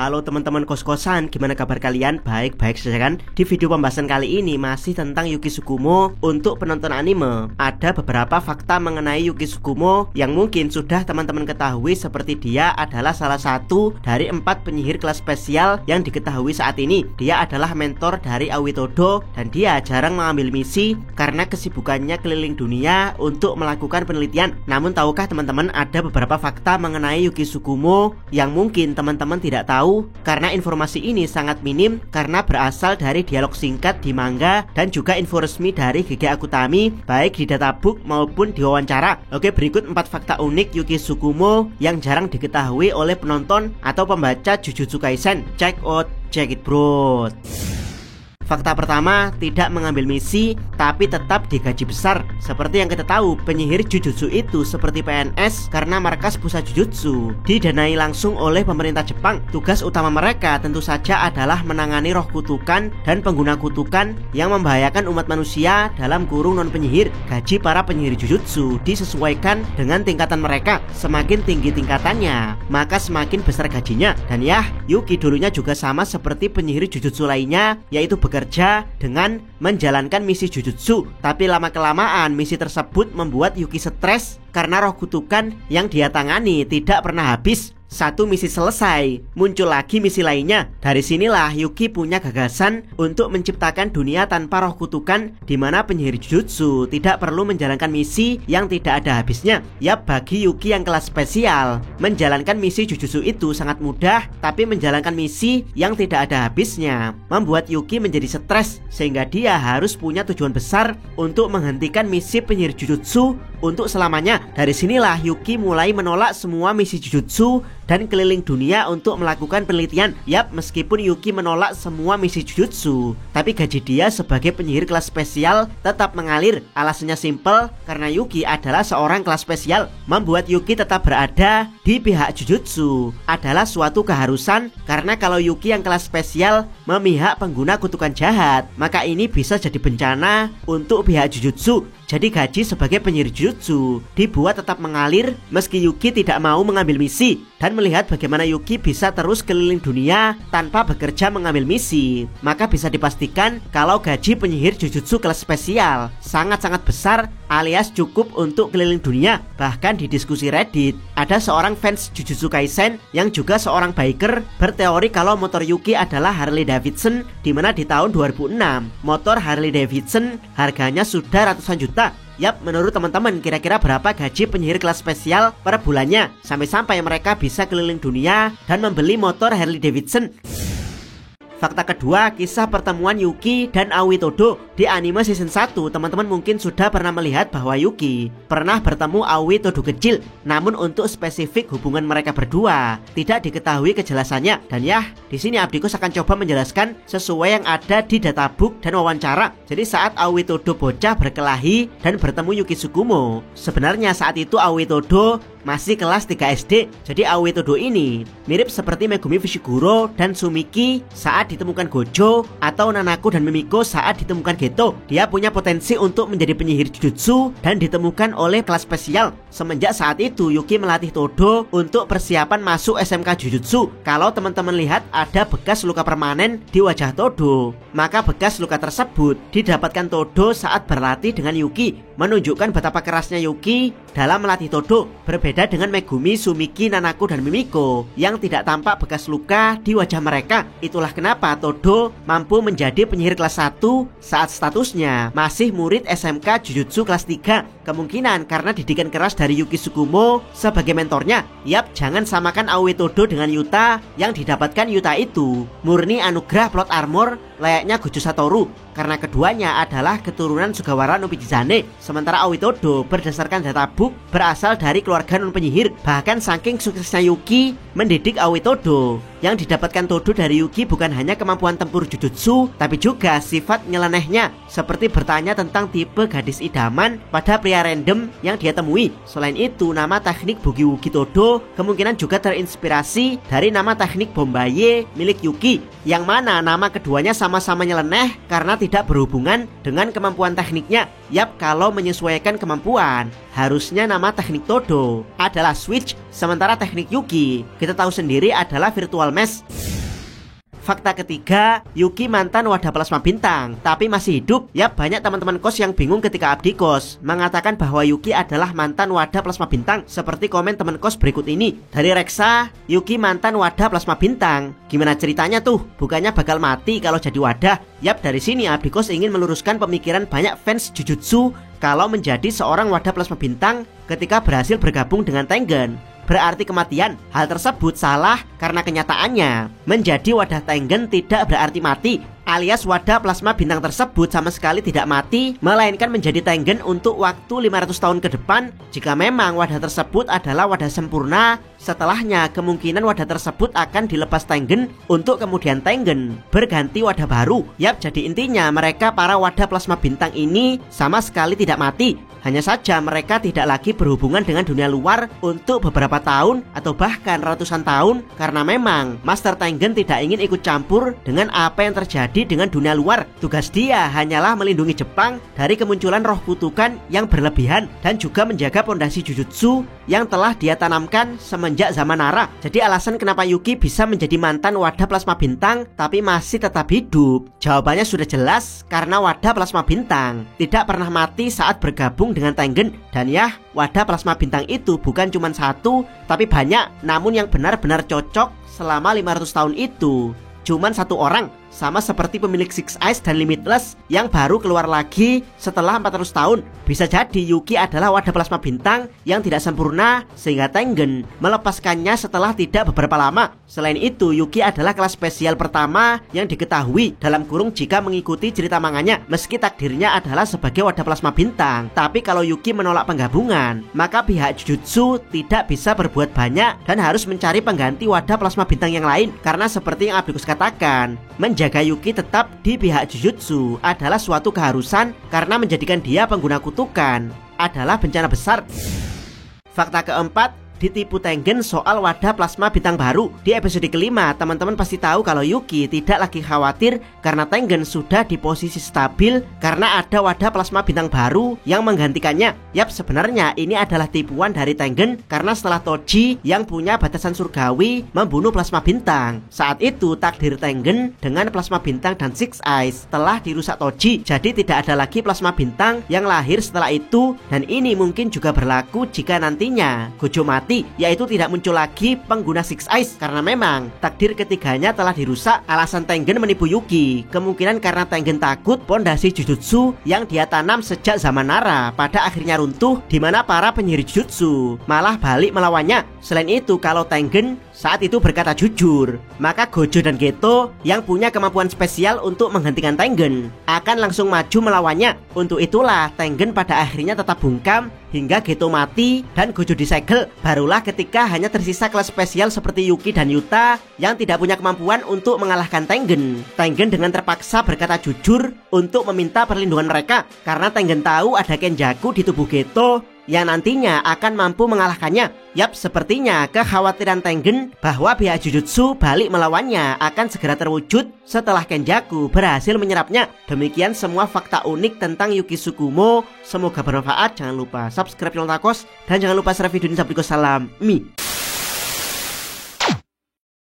Halo teman-teman kos-kosan, gimana kabar kalian? Baik-baik saja kan? Di video pembahasan kali ini masih tentang Yuki Tsukumo. Untuk penonton anime, ada beberapa fakta mengenai Yuki Tsukumo yang mungkin sudah teman-teman ketahui, seperti dia adalah salah satu dari 4 penyihir kelas spesial yang diketahui saat ini. Dia adalah mentor dari Aoi Todo dan dia jarang mengambil misi karena kesibukannya keliling dunia untuk melakukan penelitian. Namun tahukah teman-teman, ada beberapa fakta mengenai Yuki Tsukumo yang mungkin teman-teman tidak tahu, karena informasi ini sangat minim karena berasal dari dialog singkat di manga dan juga info resmi dari GG Akutami, baik di databook maupun di wawancara. Oke, berikut 4 fakta unik Yuki Tsukumo yang jarang diketahui oleh penonton atau pembaca Jujutsu Kaisen. Check it bro. Fakta pertama, tidak mengambil misi tapi tetap digaji besar. Seperti yang kita tahu, penyihir Jujutsu itu seperti PNS karena markas pusat Jujutsu didanai langsung oleh pemerintah Jepang. Tugas utama mereka tentu saja adalah menangani roh kutukan dan pengguna kutukan yang membahayakan umat manusia dalam kurung non penyihir. Gaji para penyihir Jujutsu disesuaikan dengan tingkatan mereka. Semakin tinggi tingkatannya, maka semakin besar gajinya. Dan ya, Yuki dulunya juga sama seperti penyihir Jujutsu lainnya, yaitu bekerja dengan menjalankan misi Jujutsu. Tapi lama-kelamaan misi tersebut membuat Yuki stres karena roh kutukan yang dia tangani tidak pernah habis. Satu misi selesai, muncul lagi misi lainnya. Dari sinilah Yuki punya gagasan untuk menciptakan dunia tanpa roh kutukan, di mana penyihir Jujutsu tidak perlu menjalankan misi yang tidak ada habisnya. Yap, bagi Yuki yang kelas spesial, menjalankan misi Jujutsu itu sangat mudah, tapi menjalankan misi yang tidak ada habisnya membuat Yuki menjadi stres, sehingga dia harus punya tujuan besar untuk menghentikan misi penyihir Jujutsu untuk selamanya. Dari sinilah Yuki mulai menolak semua misi Jujutsu dan keliling dunia untuk melakukan penelitian. Yap, meskipun Yuki menolak semua misi Jujutsu, tapi gaji dia sebagai penyihir kelas spesial tetap mengalir. Alasannya simpel, karena Yuki adalah seorang kelas spesial. Membuat Yuki tetap berada di pihak Jujutsu adalah suatu keharusan, karena kalau Yuki yang kelas spesial memihak pengguna kutukan jahat, maka ini bisa jadi bencana untuk pihak Jujutsu. Jadi gaji sebagai penyihir Jujutsu dibuat tetap mengalir meski Yuki tidak mau mengambil misi. Dan melihat bagaimana Yuki bisa terus keliling dunia tanpa bekerja mengambil misi, maka bisa dipastikan kalau gaji penyihir Jujutsu kelas spesial sangat-sangat besar, alias cukup untuk keliling dunia. Bahkan di diskusi Reddit, ada seorang fans Jujutsu Kaisen yang juga seorang biker berteori kalau motor Yuki adalah Harley Davidson, dimana di tahun 2006 motor Harley Davidson harganya sudah ratusan juta. Yap, menurut teman-teman kira-kira berapa gaji penyihir kelas spesial per bulannya sampai-sampai mereka bisa keliling dunia dan membeli motor Harley Davidson? Fakta kedua, kisah pertemuan Yuki dan Aoi Todo. Di anime season 1, teman-teman mungkin sudah pernah melihat bahwa Yuki pernah bertemu Aoi Todo kecil. Namun untuk spesifik hubungan mereka berdua tidak diketahui kejelasannya. Dan ya, di sini Abdikus akan coba menjelaskan sesuai yang ada di databook dan wawancara. Jadi saat Aoi Todo bocah berkelahi dan bertemu Yuki Tsukumo, sebenarnya saat itu Aoi Todo masih kelas 3 SD. Jadi Aoi Todo ini mirip seperti Megumi Fushiguro dan Sumiki saat ditemukan Gojo, atau Nanako dan Mimiko saat ditemukan Geto. Dia punya potensi untuk menjadi penyihir Jujutsu dan ditemukan oleh kelas spesial. Semenjak saat itu Yuki melatih Todo untuk persiapan masuk SMK Jujutsu. Kalau teman-teman lihat ada bekas luka permanen di wajah Todo, maka bekas luka tersebut didapatkan Todo saat berlatih dengan Yuki, menunjukkan betapa kerasnya Yuki dalam melatih Todo. Berbeda dengan Megumi, Sumiki, Nanako, dan Mimiko yang tidak tampak bekas luka di wajah mereka. Itulah kenapa Todo mampu menjadi penyihir kelas 1 saat statusnya masih murid SMK Jujutsu kelas 3. Kemungkinan karena didikan keras dari Yuki Tsukumo sebagai mentornya. Yap, jangan samakan Aoi Todo dengan Yuta. Yang didapatkan Yuta itu murni anugerah plot armor layaknya Gojo Satoru, karena keduanya adalah keturunan Sugawara no Michizane. Sementara Aoi Todo berdasarkan databook berasal dari keluarga non penyihir. Bahkan saking suksesnya Yuki mendidik Aoi Todo, yang didapatkan Todo dari Yuki bukan hanya kemampuan tempur Jujutsu, tapi juga sifat nyelenehnya, seperti bertanya tentang tipe gadis idaman pada pria random yang dia temui. Selain itu, nama teknik Bugi-Wugi Todo kemungkinan juga terinspirasi dari nama teknik Bombaye milik Yuki, yang mana nama keduanya sama-sama nyeleneh karena tidak berhubungan dengan kemampuan tekniknya. Yap, kalau menyesuaikan kemampuan, harusnya nama teknik Todo adalah Switch, sementara teknik Yuki kita tahu sendiri adalah Virtual Mesh. Fakta ketiga, Yuki mantan wadah plasma bintang tapi masih hidup. Yap, banyak teman-teman kos yang bingung ketika abdi kos mengatakan bahwa Yuki adalah mantan wadah plasma bintang, seperti komen teman kos berikut ini. Dari Reksa, Yuki mantan wadah plasma bintang. Gimana ceritanya tuh? Bukannya bakal mati kalau jadi wadah? Yap, dari sini abdi kos ingin meluruskan pemikiran banyak fans Jujutsu kalau menjadi seorang wadah plasma bintang ketika berhasil bergabung dengan Tengen berarti kematian. Hal tersebut salah karena kenyataannya menjadi wadah Tengen tidak berarti mati, alias wadah plasma bintang tersebut sama sekali tidak mati, melainkan menjadi Tengen untuk waktu 500 tahun ke depan. Jika memang wadah tersebut adalah wadah sempurna, setelahnya kemungkinan wadah tersebut akan dilepas Tengen untuk kemudian Tengen berganti wadah baru. Yap, jadi intinya mereka para wadah plasma bintang ini sama sekali tidak mati. Hanya saja mereka tidak lagi berhubungan dengan dunia luar untuk beberapa tahun atau bahkan ratusan tahun, karena memang Master Tengen tidak ingin ikut campur dengan apa yang terjadi dengan dunia luar. Tugas dia hanyalah melindungi Jepang dari kemunculan roh kutukan yang berlebihan dan juga menjaga pondasi Jujutsu yang telah dia tanamkan semenjak zaman Nara. Jadi alasan kenapa Yuki bisa menjadi mantan wadah plasma bintang tapi masih tetap hidup, jawabannya sudah jelas, karena wadah plasma bintang tidak pernah mati saat bergabung dengan Tengen. Dan ya, wadah plasma bintang itu bukan cuma satu tapi banyak, namun yang benar-benar cocok selama 500 tahun itu cuman satu orang, sama seperti pemilik Six Eyes dan Limitless yang baru keluar lagi setelah 400 tahun. Bisa jadi Yuki adalah wadah plasma bintang yang tidak sempurna sehingga Tengen melepaskannya setelah tidak beberapa lama. Selain itu, Yuki adalah kelas spesial pertama yang diketahui dalam kurung jika mengikuti cerita manganya. Meski takdirnya adalah sebagai wadah plasma bintang, tapi kalau Yuki menolak penggabungan, maka pihak Jujutsu tidak bisa berbuat banyak dan harus mencari pengganti wadah plasma bintang yang lain. Karena seperti yang Abikus katakan, menjaga Yuki tetap di pihak Jujutsu adalah suatu keharusan karena menjadikan dia pengguna kutukan adalah bencana besar. Fakta keempat, ditipu Tengen soal wadah plasma bintang baru. Di episode kelima, teman-teman pasti tahu kalau Yuki tidak lagi khawatir karena Tengen sudah di posisi stabil karena ada wadah plasma bintang baru yang menggantikannya. Yap, sebenarnya ini adalah tipuan dari Tengen karena setelah Toji yang punya batasan surgawi membunuh plasma bintang, saat itu takdir Tengen dengan plasma bintang dan Six Eyes telah dirusak Toji. Jadi tidak ada lagi plasma bintang yang lahir setelah itu, dan ini mungkin juga berlaku jika nantinya Gojo mati, yaitu tidak muncul lagi pengguna Six Eyes karena memang takdir ketiganya telah dirusak. Alasan Tengen menipu Yuki kemungkinan karena Tengen takut pondasi Jujutsu yang dia tanam sejak zaman Nara pada akhirnya runtuh, di mana para penyihir Jujutsu malah balik melawannya. Selain itu, kalau Tengen saat itu berkata jujur, maka Gojo dan Geto yang punya kemampuan spesial untuk menggantikan Tengen akan langsung maju melawannya. Untuk itulah Tengen pada akhirnya tetap bungkam hingga Geto mati dan Gojo disegel. Barulah ketika hanya tersisa kelas spesial seperti Yuki dan Yuta yang tidak punya kemampuan untuk mengalahkan Tengen. Tengen dengan terpaksa berkata jujur untuk meminta perlindungan mereka karena Tengen tahu ada Kenjaku di tubuh Geto yang nantinya akan mampu mengalahkannya. Yap, sepertinya kekhawatiran Tengen bahwa pihak Jujutsu balik melawannya akan segera terwujud setelah Kenjaku berhasil menyerapnya. Demikian semua fakta unik tentang Yuki Tsukumo. Semoga bermanfaat. Jangan lupa subscribe channel Takos dan jangan lupa share video ini. Salam Mi.